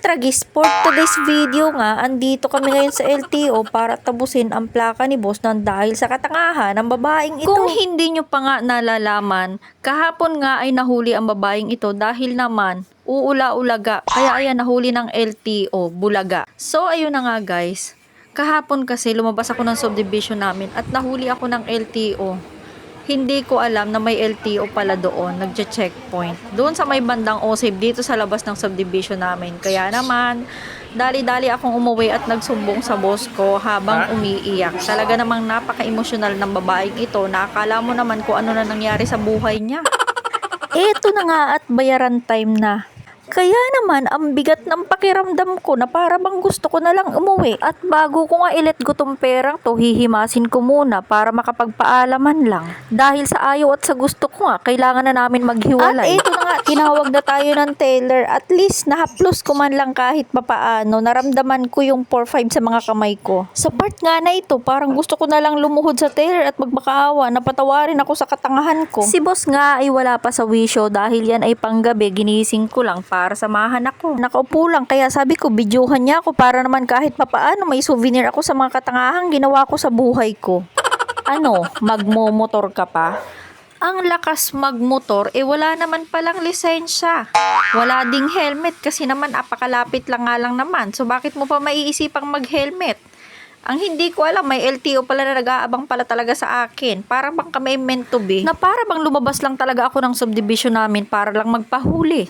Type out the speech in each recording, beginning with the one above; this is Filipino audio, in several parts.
Tragis, for today's video nga, andito kami ngayon sa LTO para tabusin ang plaka ni boss nang dahil sa katangahan ng babaeng ito. Kung hindi nyo pa nga nalalaman, kahapon nga ay nahuli ang babaeng ito dahil naman uula-ulaga. Kaya ayan, nahuli ng LTO, Bulaga. So ayun na nga guys, kahapon kasi lumabas ako ng subdivision namin at nahuli ako ng LTO. Hindi ko alam na may LTO pala doon, nagche-checkpoint. Doon sa may bandang OSIB, dito sa labas ng subdivision namin. Kaya naman, dali-dali akong umuwi at nagsumbong sa boss ko habang umiiyak. Talaga namang napaka-emosyonal ng babaeng ito. Nakakala mo naman kung ano na nangyari sa buhay niya. Eto na nga at bayaran time na. Kaya naman, ang bigat ng pakiramdam ko na para bang gusto ko na lang umuwi. At bago ko nga i-let go tong perang to, hihimasin ko muna para makapagpaalaman lang. Dahil sa ayaw at sa gusto ko nga, kailangan na namin maghiwalay. At ito na nga, tinawag na tayo ng teller. At least, nahaplos ko man lang kahit papaano. Naramdaman ko yung 4-5 sa mga kamay ko. Sa part nga na ito, parang gusto ko na lang lumuhod sa teller at magmakaawa. Napatawarin ako sa katangahan ko. Si boss nga ay wala pa sa wisyo dahil yan ay panggabi. Ginising ko lang para samahan ako. Nakaupo lang kaya sabi ko videohan niya ako para naman kahit papaano may souvenir ako sa mga katangahang ginawa ko sa buhay ko. Ano, magmomotor ka pa? Ang lakas magmotor, wala naman palang lisensya. Wala ding helmet kasi naman apakalapit lang nga lang naman. So bakit mo pa maiisipang mag-helmet? Ang hindi ko alam, may LTO pala na nag-aabang pala talaga sa akin. Para bang kami meant to be. Na para bang lumabas lang talaga ako ng subdivision namin para lang magpahuli.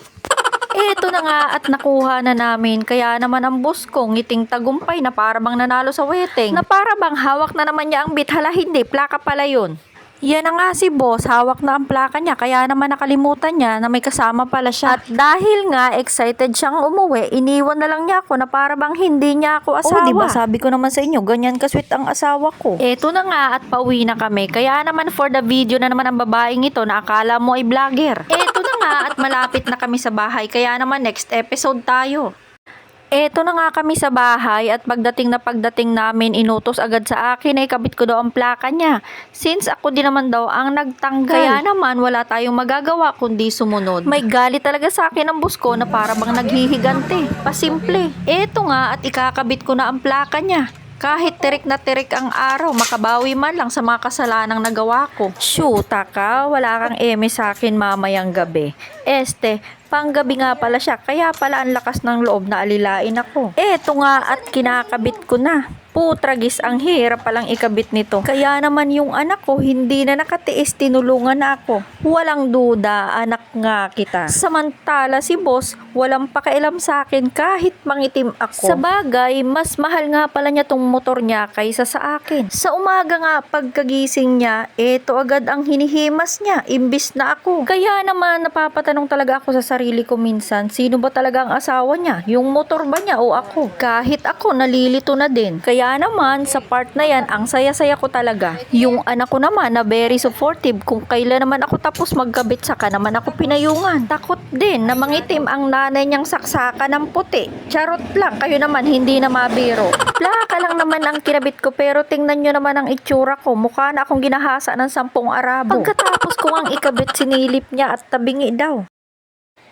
Eto na nga at nakuha na namin. Kaya naman ang boss ko ngiting tagumpay na para bang nanalo sa wedding. Na para bang hawak na naman niya ang bit. Hala hindi, plaka pala yun. Yan na nga si boss, hawak na ang plaka niya. Kaya naman nakalimutan niya na may kasama pala siya. At dahil nga excited siyang umuwi, iniwan na lang niya ako na para bang hindi niya ako asawa. Diba sabi ko naman sa inyo, ganyan kasweet ang asawa ko. Eto na nga at pauwi na kami. Kaya naman for the video na naman ang babaeng ito na akala mo ay vlogger. Eto na nga at malapit na kami sa bahay. Kaya naman next episode tayo. Eto na nga kami sa bahay at pagdating namin inutos agad sa akin ay kabit ko daw ang plaka niya. Since ako din naman daw ang nagtanggal. Kaya naman wala tayong magagawa kundi sumunod. May galit talaga sa akin ang boss ko na para bang naghihigante. Pasimple. Eto nga at ikakabit ko na ang plaka niya. Kahit tirik na tirik ang araw, makabawi man lang sa mga kasalanang nagawa ko. Shoota ka, wala kang eme sa akin mamayang gabi. Panggabi nga pala siya, kaya pala ang lakas ng loob na alilain ako. Eto nga at kinakabit ko na. Putragis, ang hirap palang ikabit nito. Kaya naman yung anak ko hindi na nakatiis, tinulungan na ako. Walang duda, anak nga kita. Samantala si boss, walang pakialam sa akin kahit mangitim ako. Sa bagay, mas mahal nga pala niya tong motor niya kaysa sa akin. Sa umaga nga, pagkagising niya, eto agad ang hinihimas niya, imbis na ako. Kaya naman napapatanong talaga ako sa sarili ko minsan, sino ba talaga ang asawa niya? Yung motor ba niya o ako? Kahit ako, nalilito na din. Kaya naman, sa part na yan, ang saya-saya ko talaga. Yung anak ko naman na very supportive, kung kailan naman ako tapos magkabit saka naman ako pinayungan. Takot din na mangitim ang nanay niyang saksakan ng puti. Charot lang, kayo naman hindi na mabiro. Plaka lang naman ang kinabit ko pero tingnan nyo naman ang itsura ko. Mukha na akong ginahasa ng 10 Arabo. Pagkatapos ko ang ikabit, sinilip niya at tabingi daw.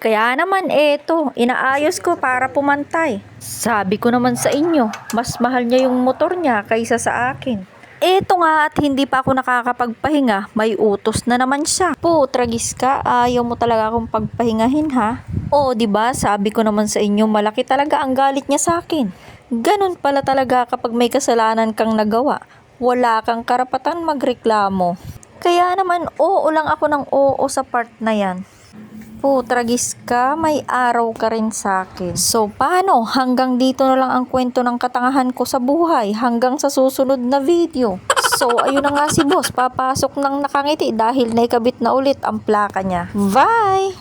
Kaya naman eto, inaayos ko para pumantay. Sabi ko naman sa inyo, mas mahal niya yung motor niya kaysa sa akin. Eto nga at hindi pa ako nakakapagpahinga, may utos na naman siya. Tragis ka, ayaw mo talaga akong pagpahingahin ha? O diba, sabi ko naman sa inyo, malaki talaga ang galit niya sa akin. Ganun pala talaga kapag may kasalanan kang nagawa. Wala kang karapatan magreklamo. Kaya naman oo lang ako ng oo sa part na yan. Tragis ka, may araw ka rin sa akin. So, paano? Hanggang dito na lang ang kwento ng katangahan ko sa buhay. Hanggang sa susunod na video. So, ayun na nga si boss. Papasok ng nakangiti dahil naikabit na ulit ang plaka niya. Bye!